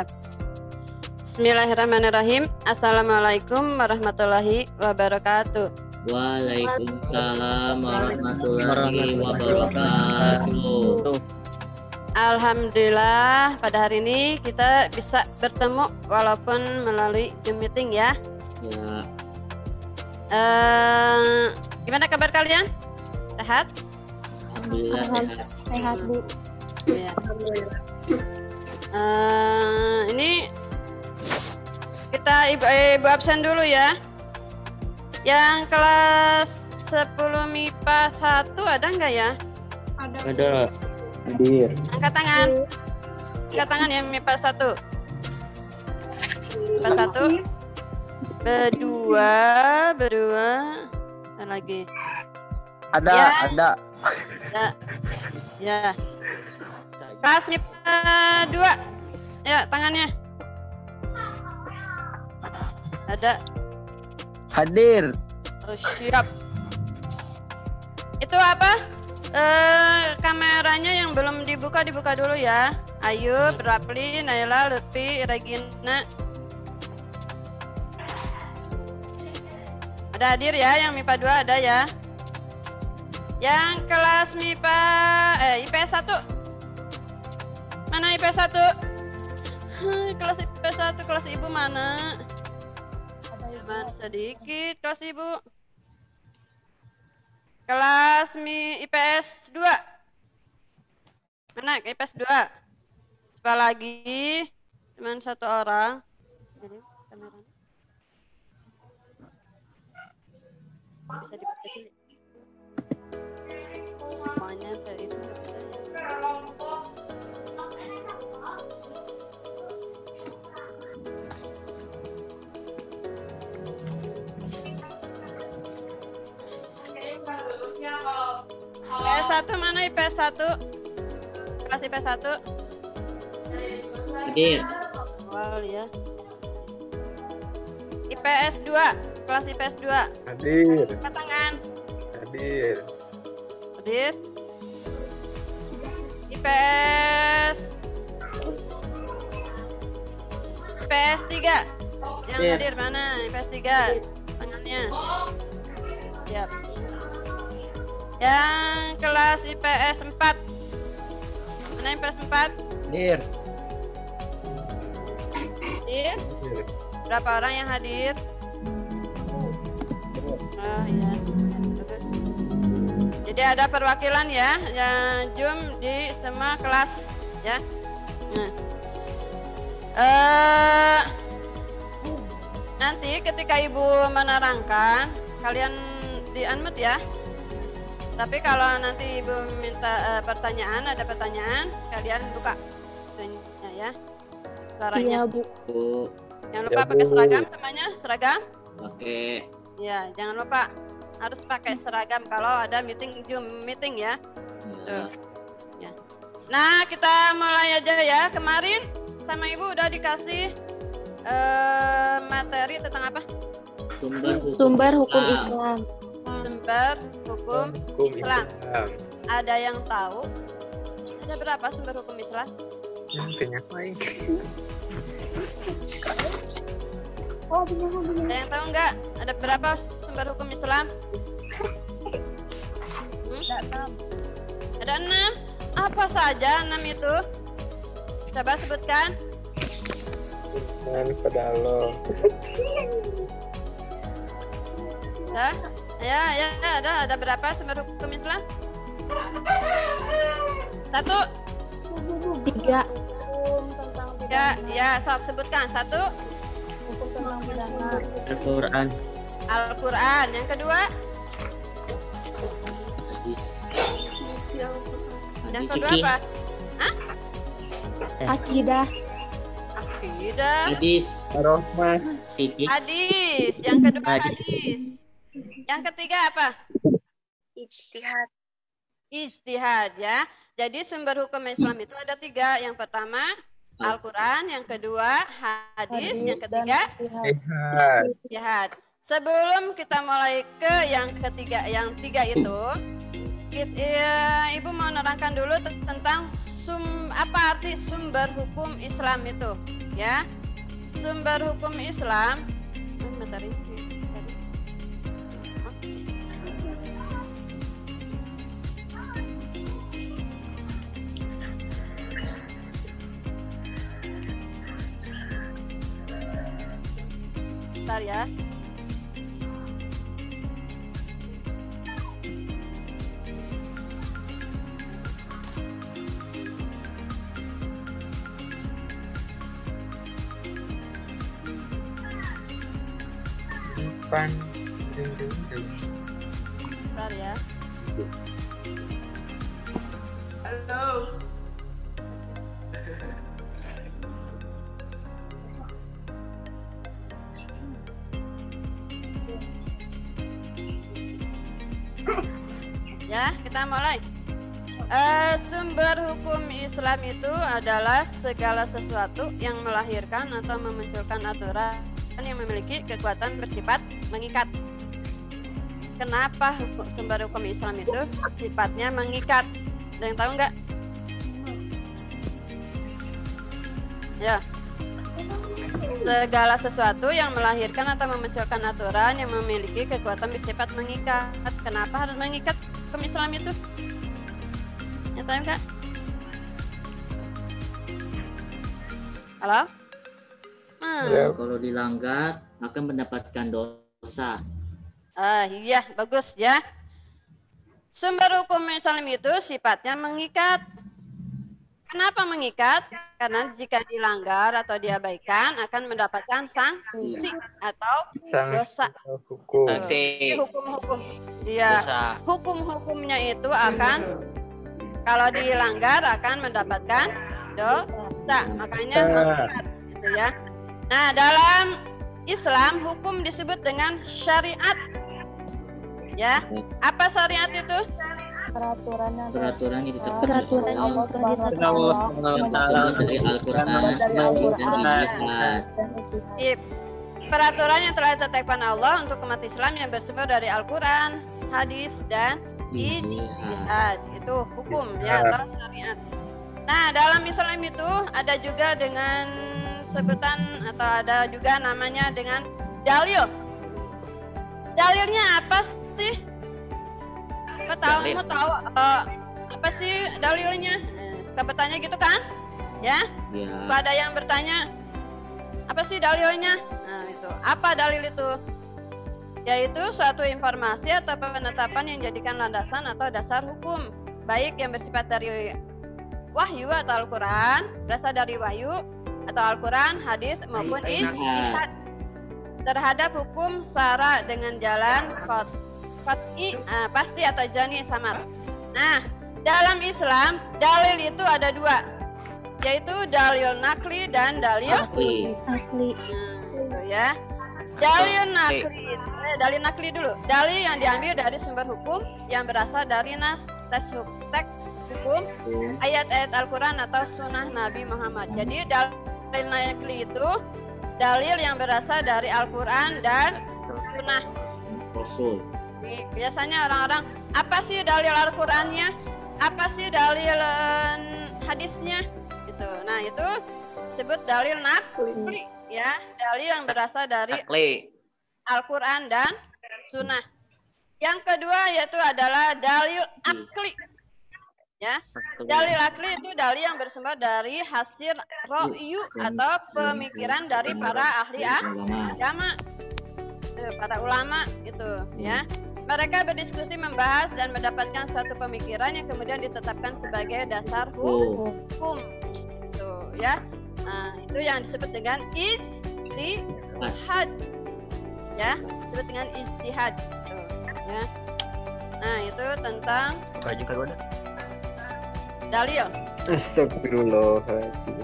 Ya. Bismillahirrahmanirrahim. Assalamualaikum warahmatullahi wabarakatuh. Waalaikumsalam warahmatullahi wabarakatuh. Alhamdulillah pada hari ini kita bisa bertemu walaupun melalui Zoom meeting ya. Ya, Gimana kabar kalian? Sehat? alhamdulillah sehat. Sehat, Bu. Ya. Ini kita ibu absen dulu ya. Yang kelas 10 MIPA 1 ada nggak ya? Ada. Hadir. Angkat tangan. Angkat tangan yang MIPA 1. MIPA 1. Berdua. Ada lagi. Ada, Ya. ada. Ya. Kelas MIPA 2. Ya, tangannya. Ada. Hadir. Oh, siap. Itu apa? Kameranya yang belum dibuka dulu ya. Ayu, Rapli, Naila, Lutfi, Regina. Ada hadir ya, yang MIPA 2 ada ya. Yang kelas MIPA IPS 1. Mana IPS 1? Kelas IPS 1, kelas ibu mana? Cuma sedikit kelas ibu. Kelas IPS 2. Mana IPS 2? Coba lagi. Cuman satu orang. Jadi kameranya. Bisa diperkecil. Semuanya kayak itu. IPS 1 mana IPS 1? Kelas IPS 1? Hadir. Awal ya. IPS 2, kelas IPS 2. Hadir. Angkat tangan. Hadir. Hadir. IPS 3. Yang Hadir. hadir mana? IPS 3. Tangannya. Siap. Yang kelas IPS 4. Mana IPS 4? Hadir. Hadir. Berapa orang yang hadir? Oh iya, bagus. Jadi ada perwakilan ya, yang Zoom di semua kelas ya. Nah, nanti ketika ibu menerangkan, kalian di unmute ya. Tapi kalau nanti ibu minta pertanyaan, ada pertanyaan, kalian buka itunya ya, suaranya. Iya, Bu. Bu, Jangan lupa Ya, pakai Bu. seragam semuanya, seragam. pakai. Ya, jangan lupa harus pakai seragam kalau ada meeting Zoom meeting ya. Ya. Ya. Nah, kita mulai aja ya. Kemarin sama Ibu udah dikasih materi tentang apa? Sumber hukum Islam. Sumber hukum Islam. Ada yang tahu? Ada berapa sumber hukum Islam? Ada yang tahu nggak? Ada berapa sumber hukum Islam? Ada 6. Apa saja 6 itu? Coba sebutkan. Pada Allah. Ya, ada berapa sumber hukum Islam? 1. 3. Ya, sok sebutkan. 1. Al-Quran. Al-Quran. Yang kedua? Yang kedua Fikih. apa? Akidah. Akidah. Hadis. Ar-Rahman. Fikih. Hadis. Yang kedua hadis. Yang ketiga apa? Ijtihad. Ijtihad ya. Jadi sumber hukum Islam itu ada 3. Yang pertama Al-Quran, yang kedua hadis, yang ketiga Sehat. ijtihad. Sebelum kita mulai ke yang ketiga, yang 3 itu, Ibu mau nerangkan dulu tentang apa arti sumber hukum Islam itu, ya. Sumber hukum Islam, materi. Bentar ya. Pan, ding, ding, ding. Bentar ya. Halo. Ya, kita mulai. Sumber hukum Islam itu adalah segala sesuatu yang melahirkan atau memunculkan aturan yang memiliki kekuatan bersifat mengikat. Kenapa sumber hukum Islam itu sifatnya mengikat? Ada yang tahu nggak? Ya. Segala sesuatu yang melahirkan atau memunculkan aturan yang memiliki kekuatan bersifat mengikat. Kenapa harus mengikat hukum Islam itu? Ya, tahu nggak? Halo? Ya. Kalau dilanggar akan mendapatkan dosa. Iya, bagus ya. Sumber hukum Islam itu sifatnya mengikat. Kenapa mengikat? Karena jika dilanggar atau diabaikan akan mendapatkan sanksi atau dosa. Hukum. Jadi hukum-hukum, ya, hukum-hukumnya itu akan kalau dilanggar akan mendapatkan dosa. Makanya mengikat, gitu ya. Nah, dalam Islam hukum disebut dengan syariat. Ya, apa syariat itu? Peraturan Peraturan yang ditetapkan peraturan Allah dari Al-Quran dan Hadis. Peraturan yang telah ditetapkan Allah untuk umat Islam yang bersumber dari Al-Quran, hadis, dan ijtihad. Itu hukum ya, atau syariat. Nah, dalam Islam itu ada juga dengan sebutan atau ada juga namanya dengan dalil. Dalilnya apa sih? Mau tahu apa sih dalilnya? Suka bertanya gitu kan? Ya? Suka ada yang bertanya apa sih dalilnya? Nah, itu. Apa dalil itu? Yaitu suatu informasi atau penetapan yang dijadikan landasan atau dasar hukum, baik yang bersifat dari wahyu atau Al-Quran, berasal dari wahyu atau Al-Quran, hadis maupun ijtihad terhadap hukum syara dengan jalan qat'i, pasti atau jani samar. Nah, dalam Islam dalil itu ada dua, yaitu dalil nakli dan dalil asli. Gitu ya. Dalil nakli dulu. Dalil yang diambil dari sumber hukum yang berasal dari teks hukum, ayat-ayat Al-Quran atau sunnah Nabi Muhammad. Jadi dalil nakli itu dalil yang berasal dari Al-Quran dan sunnah Rasul. Biasanya orang-orang, apa sih dalil Al-Qurannya? Apa sih dalil hadisnya? Gitu. Nah, itu disebut dalil nakli, ya, dalil yang berasal dari Al-Quran dan sunnah. Yang kedua yaitu adalah dalil akli. Ya, dalil akli itu dalil yang bersumber dari hasil ro'yu atau pemikiran dari para ahli agama, para ulama gitu ya. Mereka berdiskusi, membahas dan mendapatkan suatu pemikiran yang kemudian ditetapkan sebagai dasar hukum. Tuh ya. Nah, itu yang disebut dengan ijtihad. Ya, disebut dengan ijtihad. Tuh, ya. Nah, itu tentang dalil. Astagfirullahaladzim.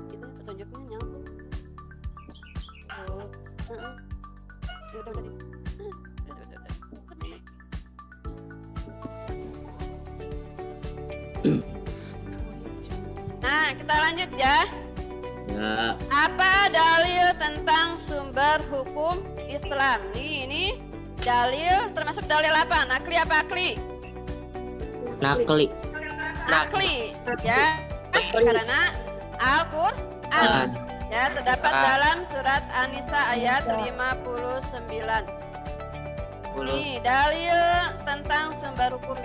Itu petunjuknya nyambung. Udah. Nah, kita lanjut ya. Ya. Apa dalil tentang sumber hukum Islam? Ini dalil, termasuk dalil apa? Nakli apa akli? Nakli. Akli, ya. Karena Al-Quran ya terdapat dalam surat An-Nisa ayat 59. Nih, dalil tentang sumber hukum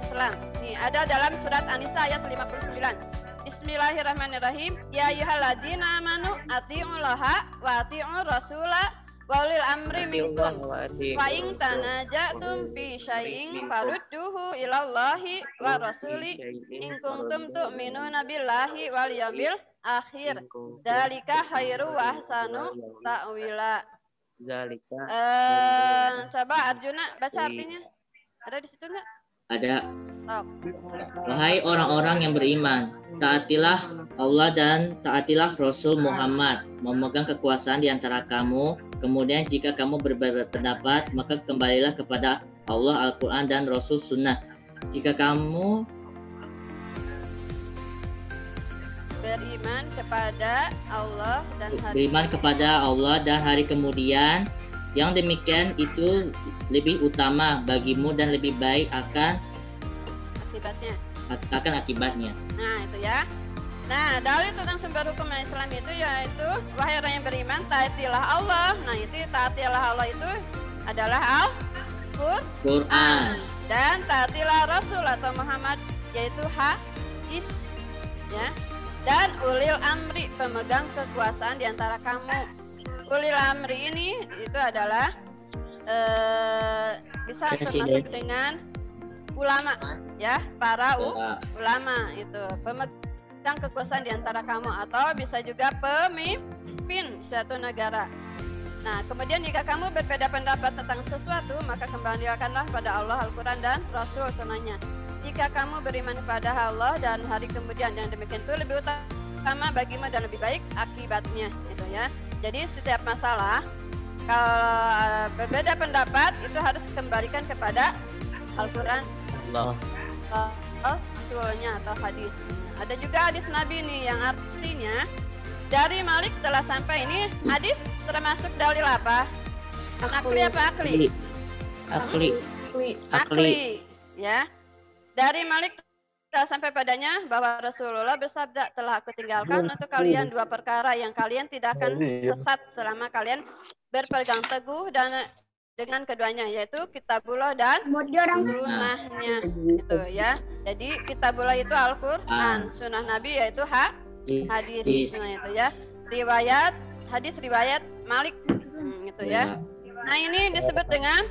Islam. Nih, ada dalam surat An-Nisa ayat 59. Bismillahirrahmanirrahim. Ya ayyuhalladzina amanu atiiullaha wa atiiur rasula wa ulil amri minkum. Wa in tanaja'tum fi syai'in farudduhu ilallahi wa rasuli in kuntum tu'minuna billahi wal yawmil akhir. Dzalika khairu wa ahsanu ta'wila. Coba Arjuna baca artinya. Ada di situ enggak? Ada. Oh. Wahai orang-orang yang beriman, taatilah Allah dan taatilah Rasul Muhammad, memegang kekuasaan di antara kamu. Kemudian jika kamu berbeda pendapat, maka kembalilah kepada Allah, Al-Quran, dan Rasul Sunnah. Jika kamu beriman kepada Allah dan hari kemudian, yang demikian itu lebih utama bagimu dan lebih baik akan akibatnya. Nah, itu ya. Nah, dalil tentang sumber hukum Islam itu yaitu wahai orang yang beriman, taatilah Allah. Nah, itu taatilah Allah itu adalah Al-Quran. Dan taatilah Rasul atau Muhammad yaitu hadis, ya. Dan ulil amri, pemegang kekuasaan di antara kamu. Ulil amri ini itu adalah bisa termasuk dengan ulama, ya, para ulama itu pemegang kekuasaan di antara kamu, atau bisa juga pemimpin suatu negara. Nah, kemudian jika kamu berbeda pendapat tentang sesuatu, maka kembalikanlah pada Allah, Al-Quran, dan Rasul Sunnahnya. Jika kamu beriman kepada Allah dan hari kemudian, yang demikian itu lebih utama bagimu dan lebih baik akibatnya, gitu ya. Jadi setiap masalah kalau berbeda pendapat itu harus dikembalikan kepada Al-Quran, Rasulnya atau hadis. Ada juga hadis Nabi nih yang artinya dari Malik telah sampai. Ini hadis termasuk dalil apa? Nakli apa akli? Akli, ya. Dari Malik telah sampai padanya bahwa Rasulullah bersabda, telah aku tinggalkan untuk kalian dua perkara yang kalian tidak akan sesat selama kalian berpegang teguh dan dengan keduanya, yaitu kitabullah dan sunnahnya, itu ya. Jadi kitabullah itu Al-Quran, sunnah Nabi yaitu hadis, nah itu ya. Hadis riwayat Malik, gitu ya. Nah, ini disebut dengan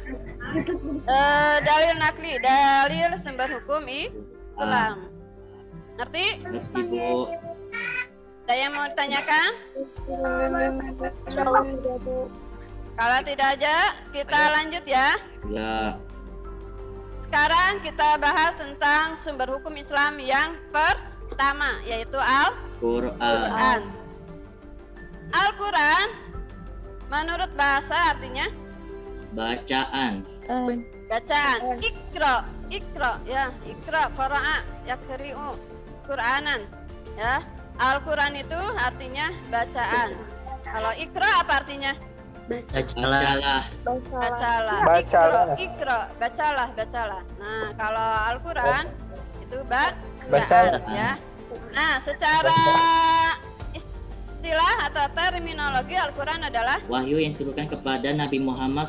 dalil nakli, dalil sumber hukum Islam. Ngerti? Ngerti, Bu. Ada yang mau ditanyakan? Kalau tidak aja, kita lanjut ya. Ya. Sekarang kita bahas tentang sumber hukum Islam yang pertama, yaitu Al-Quran. Al-Quran menurut bahasa artinya bacaan. Ikra ya, ikra qara'a yaqri'u Qur'anan, ya. Al-Quran itu artinya bacaan. Kalau ikra apa artinya? Bacalah. Ikra, bacalah. Nah, kalau Al-Quran itu bacaan, ya. Nah, secara istilah atau terminologi, Al-Quran adalah wahyu yang diturunkan kepada Nabi Muhammad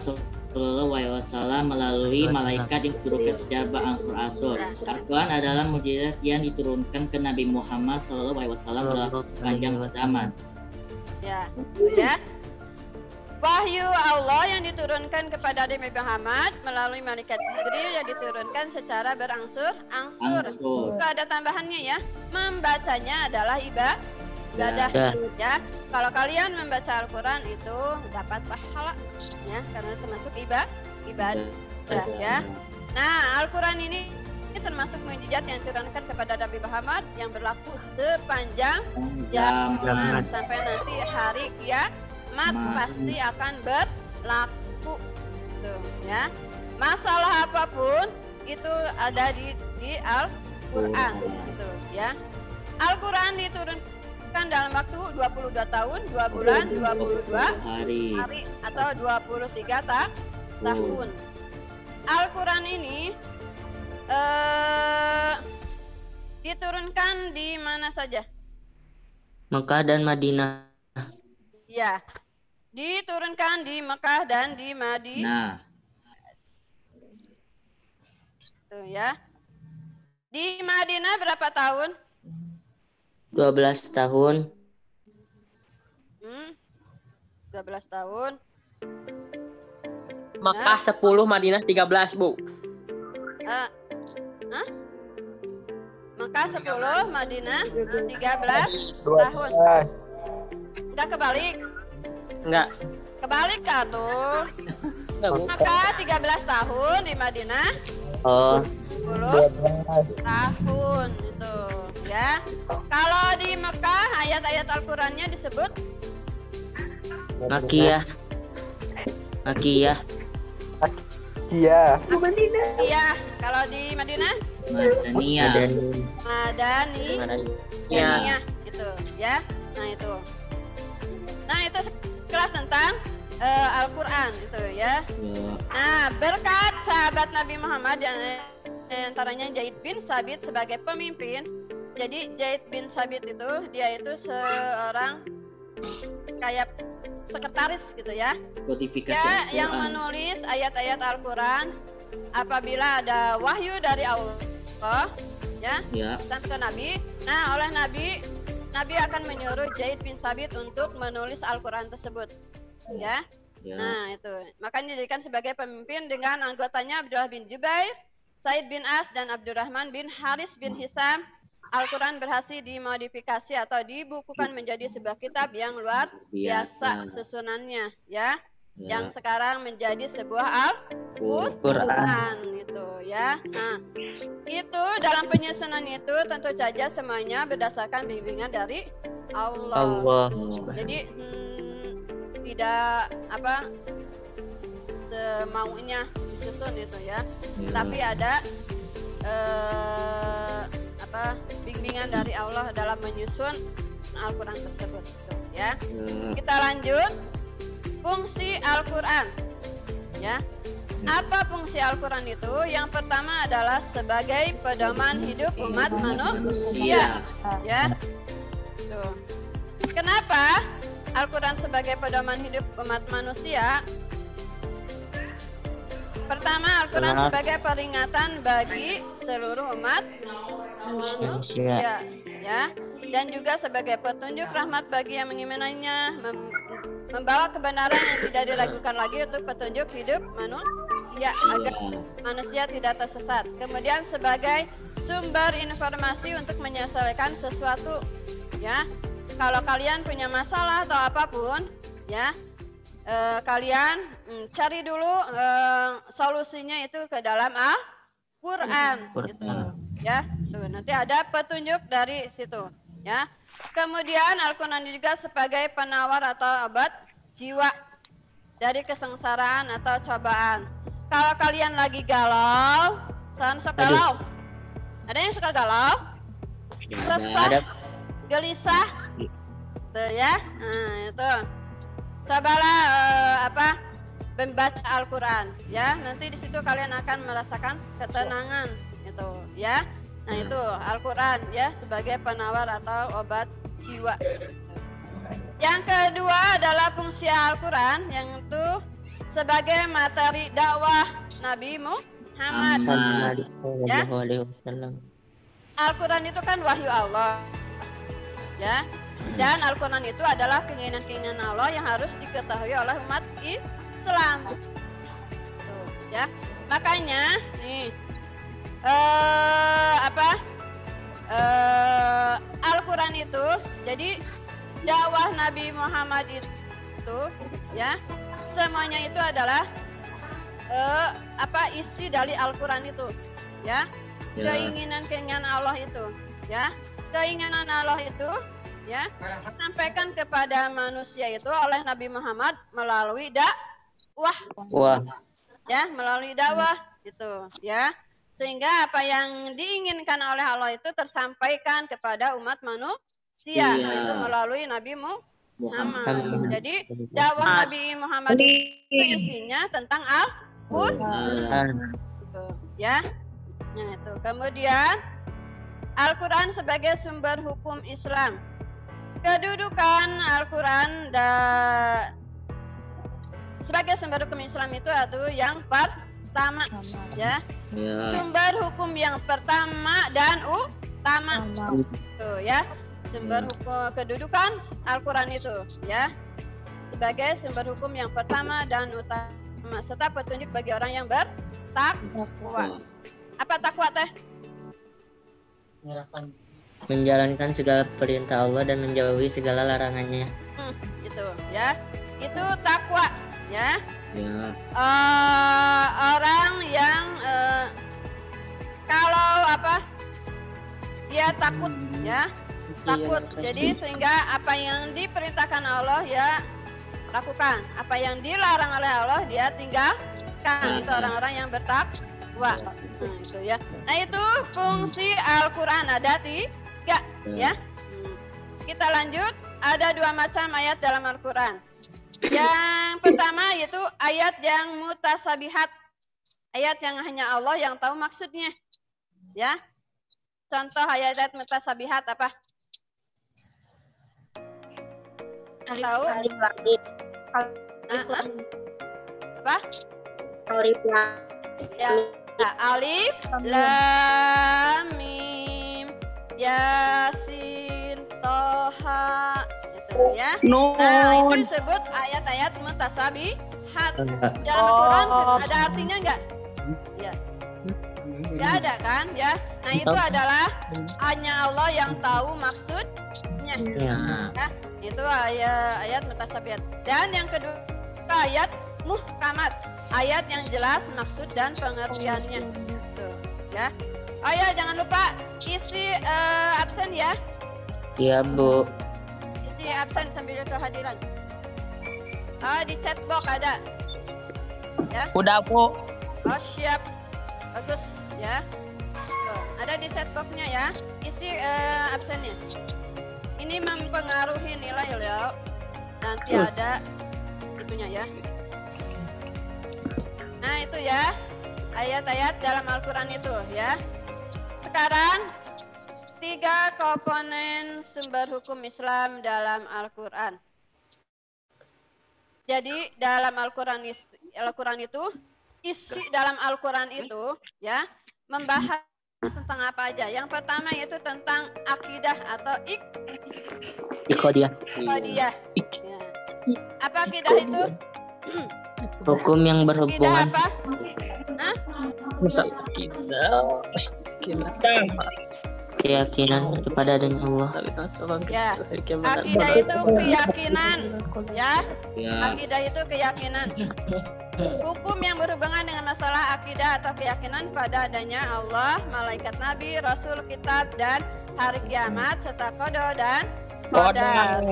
SAW melalui malaikat yang diturunkan secara berangsur-angsur. Al-Quran adalah mukjizat yang diturunkan ke Nabi Muhammad SAW dalam sepanjang zaman. Ya, itu ya. Wahyu Allah yang diturunkan kepada Nabi Muhammad melalui malaikat Jibril yang diturunkan secara berangsur-angsur. Itu ada tambahannya ya. Membacanya adalah ibadah, ya. Kalau kalian membaca Al-Quran itu dapat pahala, ya, karena termasuk ibadah, ya. Nah, Al-Quran ini termasuk mukjizat yang diturunkan kepada Nabi Muhammad yang berlaku sepanjang zaman sampai nanti hari kiamat pasti akan berlaku, tuh, ya. Masalah apapun itu ada di Quran gitu ya. Al-Quran diturunkan dalam waktu 22 tahun, 2 bulan, 22 hari. atau 23 tahun. Al-Quran ini diturunkan di mana saja? Mekah dan Madinah. Ya, diturunkan di Mekah dan di Madinah. Tuh ya. Di Madinah berapa tahun? 12 tahun. 12 tahun. Mekah 10, Madinah 13, Bu. Mekah 10, Madinah 13 tahun. Enggak kebalik? Enggak. Kebalik atuh. Enggak, Bu. Mekah 13 tahun, di Madinah Oh, 10 tahun itu ya. Kalau di Mekah ayat-ayat Al-Qur'annya disebut Makiyah. Makiyah. Iya. iya. Kalau di Madinah Madaniyah. Madaniyah gitu ya. Nah itu kelas tentang Al-Quran itu ya. Nah berkat sahabat Nabi Muhammad yang antaranya Zaid bin Sabit sebagai pemimpin. Jadi Zaid bin Sabit itu dia itu seorang kayak sekretaris gitu ya. Kodifikasi Ya Al-Quran. yang menulis ayat-ayat Al-Quran apabila ada wahyu dari Allah ya sampai ke Nabi. Nah oleh Nabi akan menyuruh Zaid bin Sabit untuk menulis Al-Quran tersebut ya. Nah itu makanya dijadikan sebagai pemimpin dengan anggotanya Abdullah bin Jubair, Said bin As dan Abdurrahman bin Haris bin Hisam. Al-Quran berhasil dimodifikasi atau dibukukan menjadi sebuah kitab yang luar biasa susunannya ya. Yang sekarang menjadi sebuah Al-Quran itu ya. Nah itu dalam penyusunan itu tentu saja semuanya berdasarkan bimbingan dari Allah. Jadi tidak semaunya disusun itu ya. Tapi ada bimbingan dari Allah dalam menyusun Al-Quran tersebut gitu, ya. Kita lanjut fungsi Al-Quran ya. Apa fungsi Al-Quran itu? Yang pertama adalah sebagai pedoman hidup umat manusia ya. Tuh. Kenapa Al-Quran sebagai pedoman hidup umat manusia? Pertama, Al-Quran sebagai peringatan bagi seluruh umat manusia ya. Dan juga sebagai petunjuk rahmat bagi yang mengimannya, membawa kebenaran yang tidak diragukan lagi untuk petunjuk hidup manusia agar manusia tidak tersesat. Kemudian sebagai sumber informasi untuk menyelesaikan sesuatu ya. Kalau kalian punya masalah atau apapun ya, kalian cari dulu solusinya itu ke dalam Al-Quran gitu ya. Tuh, nanti ada petunjuk dari situ ya. Kemudian Al-Quran juga sebagai penawar atau obat jiwa dari kesengsaraan atau cobaan. Kalau kalian lagi galau, sok galau. Ada yang suka galau? Resah, gelisah, tuh ya. Nah itu, cobalah membaca Al-Quran ya. Nanti di situ kalian akan merasakan ketenangan itu ya. Nah itu Al-Quran ya sebagai penawar atau obat jiwa. Yang kedua adalah fungsi Al-Quran yang itu sebagai materi dakwah Nabi Muhammad ya. Al-Quran itu kan wahyu Allah ya. Dan Al-Quran itu adalah keinginan-keinginan Allah yang harus diketahui oleh umat Islam. Tuh, ya. Makanya nih Al-Quran itu jadi dakwah Nabi Muhammad itu ya, semuanya itu adalah isi dari Al-Quran itu ya. Keinginan-keinginan Allah itu ya. Keinginan Allah itu ya sampaikan kepada manusia itu oleh Nabi Muhammad melalui dakwah. Ya, melalui dakwah gitu ya. Sehingga apa yang diinginkan oleh Allah itu tersampaikan kepada umat manusia, yaitu melalui Nabi Muhammad. Jadi dakwah Nabi Muhammad itu isinya tentang Al-Quran, ya. Nah itu. Kemudian Al-Quran sebagai sumber hukum Islam. Kedudukan Al-Quran sebagai sumber hukum Islam itu adalah yang pertama, ya. Sumber hukum yang pertama dan utama, tuh ya. Sumber hukum kedudukan Al-Quran itu, ya, sebagai sumber hukum yang pertama dan utama serta petunjuk bagi orang yang bertakwa. Apa takwa teh? Menjalankan segala perintah Allah dan menjauhi segala larangannya. Itu ya, itu takwa, ya. Orang yang kalau apa dia takut, ya, takut. Jadi sehingga apa yang diperintahkan Allah ya lakukan, apa yang dilarang oleh Allah dia tinggalkan. Itu orang-orang yang bertakwa. Itu ya. Nah itu fungsi Al-Quran ada 3, ya. Kita lanjut. Ada 2 macam ayat dalam Al-Quran. Yang pertama yaitu ayat yang mutasabihat, ayat yang hanya Allah yang tahu maksudnya, ya. Contoh ayat mutasabihat apa? Tahu? Apa? Ya, alif, lam, mim, yasin, toha, itu ya. Nah itu disebut ayat-ayat mutasabihat. Dalam Al-Quran ada artinya enggak? Ya. Enggak ada kan, ya. Nah itu adalah hanya Allah yang tahu maksudnya. Ya. Itu ayat mutasabihat. Dan yang kedua ayat muhkamat, ayat yang jelas maksud dan pengertiannya. Tuh, ya. Oh ya, jangan lupa isi absen ya. Iya, Bu. Isi absen sambil kehadiran. Di chat box ada. Ya. Udah, Bu. Oh, siap. Bagus, ya. Tuh, ada di chat box-nya ya. Isi absennya. Ini mempengaruhi nilai loh. Nanti ada itunya ya. Nah itu ya, ayat-ayat dalam Al-Quran itu ya. Sekarang 3 komponen sumber hukum Islam dalam Al-Quran. Jadi dalam Al-Quran itu, isi dalam Al-Quran itu ya membahas tentang apa aja. Yang pertama yaitu tentang akidah atau Iqadiyah. Ya. Apa akidah itu? Hukum yang Akidah berhubungan. apa? Hah? Keyakinan kepada adanya Allah. Ya. Akidah itu keyakinan, ya. Akidah itu keyakinan. Hukum yang berhubungan dengan masalah akidah atau keyakinan pada adanya Allah, malaikat Nabi, Rasul, kitab, dan hari kiamat, serta qada dan qadar.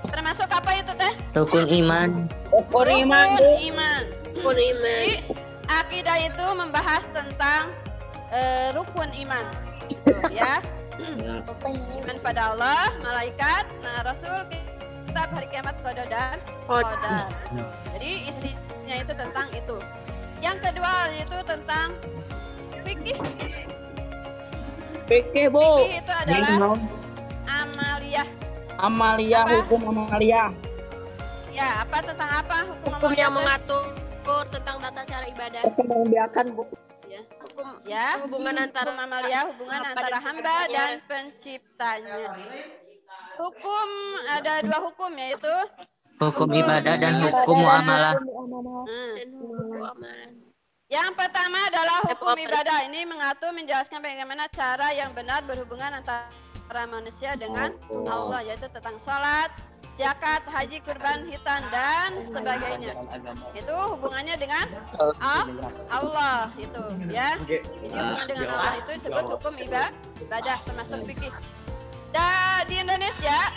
Termasuk apa itu teh? Rukun iman. Rukun iman. Jadi, akidah itu membahas tentang rukun iman, gitu, ya. Iman pada Allah, malaikat, Rasul, kitab, hari kiamat, qada dan qadar. Jadi isinya itu tentang itu. Yang kedua itu tentang fikih. Fikih, Bu. Fikih itu adalah amaliyah. Amalia, Apa? hukum amalia. Ya, apa tentang apa? Hukum yang amaliyah itu? mengatur tentang tata cara ibadah. Membiarkan, Bu. Hukum Ya, hubungan antara hukum amaliyah, hubungan antara hamba dan penciptanya. Hukum ada 2 hukum yaitu Hukum ibadah dan hukum muamalah. dan hukum amalan. Yang pertama adalah hukum ibadah. Ini mengatur menjelaskan bagaimana cara yang benar berhubungan antara manusia dengan Allah, yaitu tentang sholat, zakat, haji, kurban, hitan, dan sebagainya. Itu hubungannya dengan Allah itu, ya. Jadi hubungan dengan Allah itu disebut hukum ibadah, termasuk fikih. Dan di Indonesia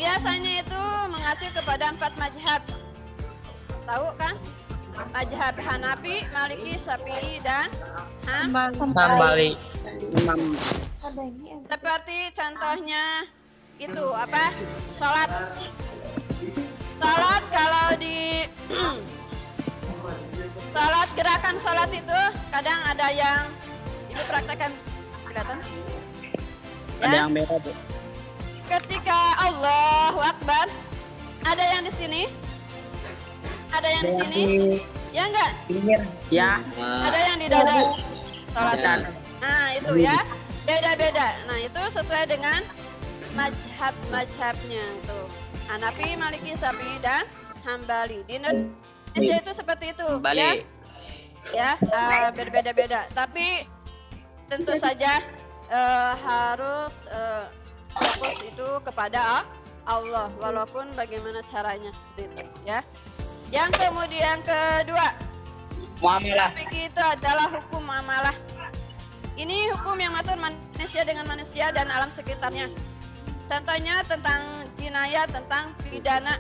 biasanya itu mengacu kepada 4 mazhab. Tahu kan? Mazhab Hanafi, Maliki, Syafi'i, dan Hambali. Seperti contohnya itu apa? Sholat. Sholat kalau di sholat, gerakan sholat itu kadang ada yang ibu praktekkan, kelihatan? Ada yang beda, Bu. Ketika Allahu Akbar, ada yang di sini, ada yang di sini, ya enggak? Ya. Ada yang di dada sholat. Ada. Nah itu ya, beda-beda. Nah itu sesuai dengan mazhabnya tuh. Hanafi, Maliki, Syafi'i, dan Hambali. Di Indonesia itu seperti itu, ya, berbeda-beda. Tapi tentu saja harus fokus itu kepada Allah, walaupun bagaimana caranya seperti itu, ya. Yang kemudian kedua, Muamalah. fikih itu adalah hukum muamalah. Ini hukum yang mengatur manusia dengan manusia dan alam sekitarnya. Contohnya tentang jinayah, tentang pidana,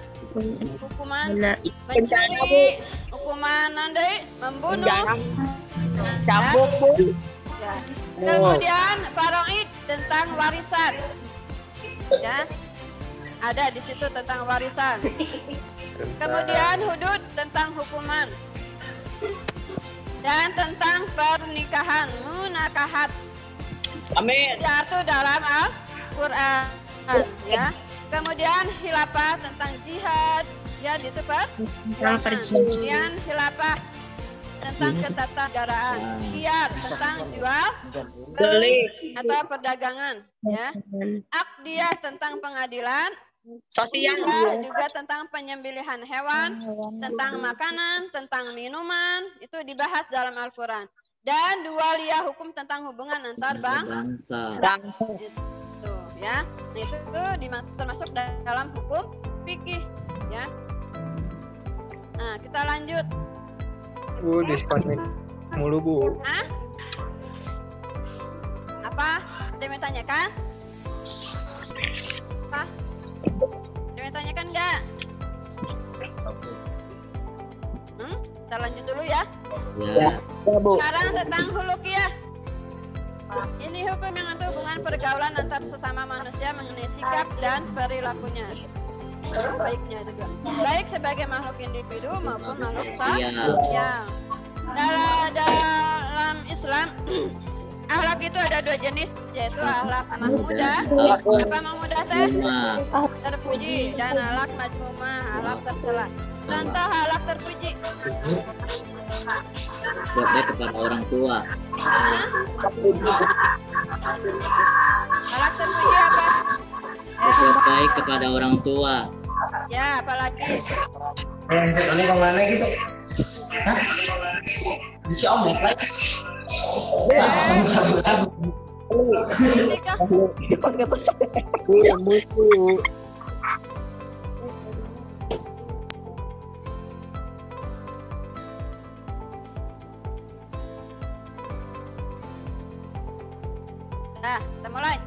hukuman mencuri, hukuman nandai, membunuh, Cambuk, Bu. ya. Kemudian faraid tentang warisan, ya. Ada di situ tentang warisan. Kemudian hudud tentang hukuman. Dan tentang pernikahan, munakahat. Amin. Diatur dalam Al-Quran, ya. Kemudian khilafah tentang jihad, ya, itu kemudian khilafah tentang ketatanegaraan, khiyar tentang jual beli atau perdagangan, ya. Aqdiyah tentang pengadilan, Sosial. juga tentang penyembelihan hewan, tentang makanan, tentang minuman, itu dibahas dalam Al-Quran. Dan dualiyah, hukum tentang hubungan antar Bangsa. itu, ya. Nah itu termasuk dalam hukum fikih, ya. Nah kita lanjut. Bu, diskonin mulu, Bu. Apa? Ada yang tanyakan? Apa? Ada yang tanyakan nggak? Kita lanjut dulu ya. Ya. Sekarang tentang hulukiyah. Ini hukum yang mengatur hubungan pergaulan antar sesama manusia mengenai sikap dan perilakunya. Baiknya juga. Baik sebagai makhluk individu maupun makhluk sosial. Dalam Islam, akhlak itu ada dua jenis, yaitu akhlak mahmudah. Apa mahmudah teh? Terpuji, dan akhlak majmumah, akhlak tercela. Contoh akhlak terpuji. Berbaik kepada orang tua. Akhlak terpuji apa? Berbaik kepada orang tua. Ya, apalagi? Ini kemana gitu? Hah? Bisa omong lagi? Nikah. Nah, kita mulai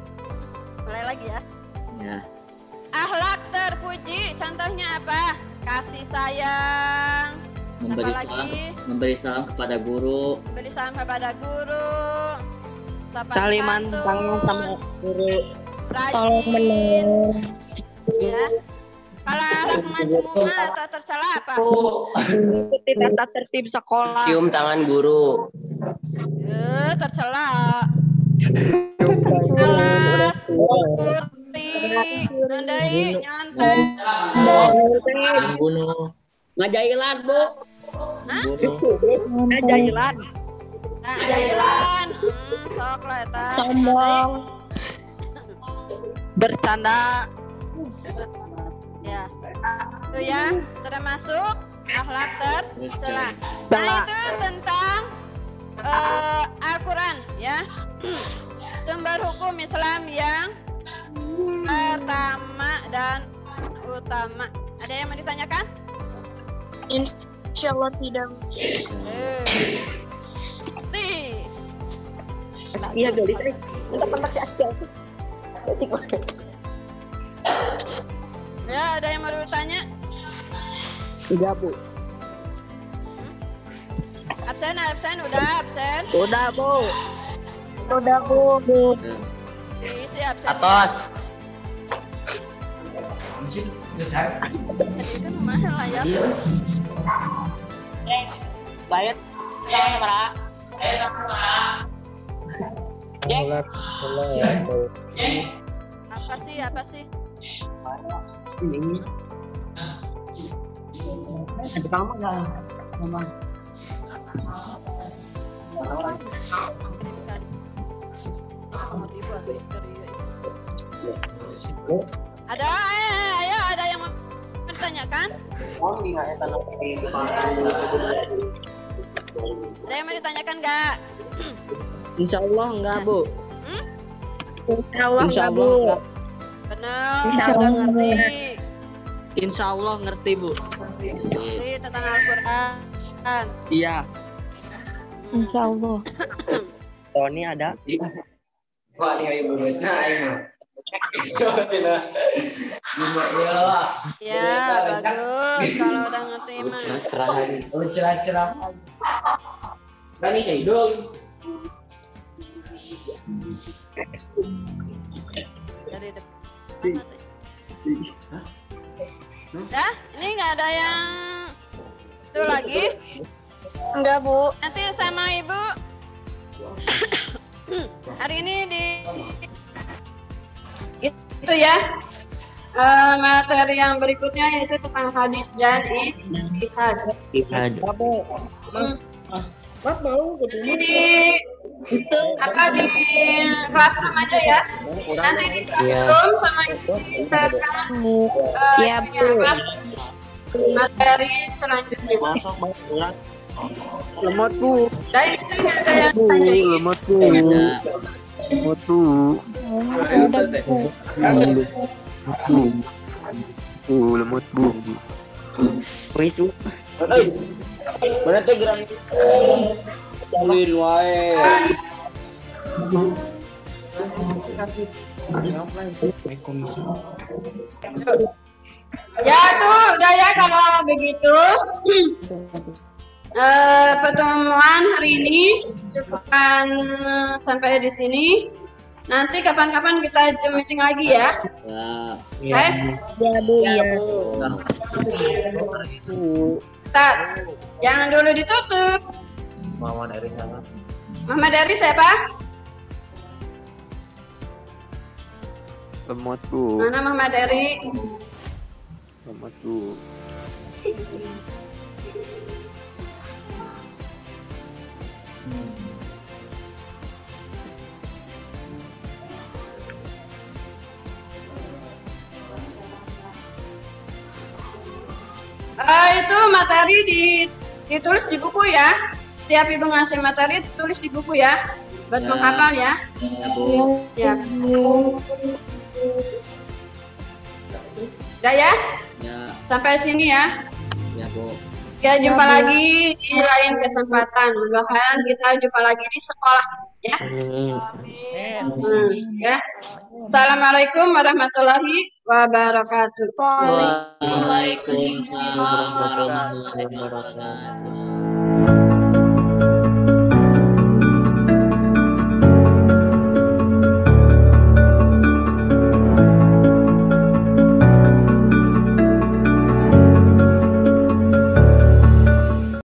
lagi ya. Ya. Akhlak terpuji, contohnya apa? Kasih sayang. Memberi salam kepada guru. Memberi salam kepada guru. Sopan Saliman santun, tangan sama guru. rajin. Ya. Kalau akhlak majmumah atau tercela apa? Ikuti tata tertib sekolah. Cium tangan guru. Tercela. Kelas kursi, nandai, nyantai. Membunuh. Ngajailan, Bu. Membunuh. Ngajailan. Nah, jailan. Sok lah eta. Sombong. Bercanda. Ya. Itu ya, termasuk akhlak tercela. Nah, itu tentang Al-Quran, ya. Sumber hukum Islam yang pertama dan utama. Ada yang mau ditanyakan? Insya Allah tidak. Iya, gadis. Ya, ada yang mau ditanya? Iya, Bu. absen, udah absen. Udah, Bu. Udah Bu. Diisi absen. Atos. Itu mahal lah ya. Bayar. Yang merah. Ular. Apa sih? Ada kamu enggak? Mama. Ada, ayo ada yang mau ditanyakan? Ada yang mau ditanyakan nggak? Insya Allah enggak, Bu. Insya Allah Insya enggak, Allah Bu. enggak. Benar, Insya udah Allah. ngerti. Insya Allah ngerti, Bu. Ngerti tentang Al-Quran. Iya. Insya Allah. Tony ada? Wah, ini ayo berbuat. Nah, ayo. Ya, bagus. Kalau udah ngerti mah. Cerah-cerah. Berani saya dong. Dari depan. Dah, ini nggak ada yang itu lagi. Enggak, Bu. Nanti sama Ibu. Hari ini di itu ya. Materi yang berikutnya yaitu tentang hadis dan ijtihad. Jadi di apa di kelas remaja ya. Nanti di Zoom sama kita akan Iya, Bu. materi selanjutnya. Lemot Bu. Dari situ ada yang tanya. Lemot Bu. Lemot Bu. Lemot Bu. Wis, Bu. Mana teh gerak? Jalin wae. Ya tuh udah ya kalau begitu. Pertemuan hari ini cukupkan sampai di sini. Nanti kapan-kapan kita Zoom meeting lagi ya. Ya. Ya, Bu. Iya. Tak, jangan dulu ditutup. Mama dari sana. Mama dari siapa? Lemot Bu. Mana Mama dari? Lemot Bu. Itu materi ditulis di buku ya. Setiap ibu ngasih materi tulis di buku ya. Buat Ya. menghafal ya. Ya, Bu. Siap. Udah ya? Ya, Sampai sini ya. ya, Bu. Ya, jumpa lagi di lain kesempatan. Mudah-mudahan kita jumpa lagi di sekolah ya. Ya. Assalamualaikum warahmatullahi wabarakatuh. Waalaikumsalam warahmatullahi wabarakatuh.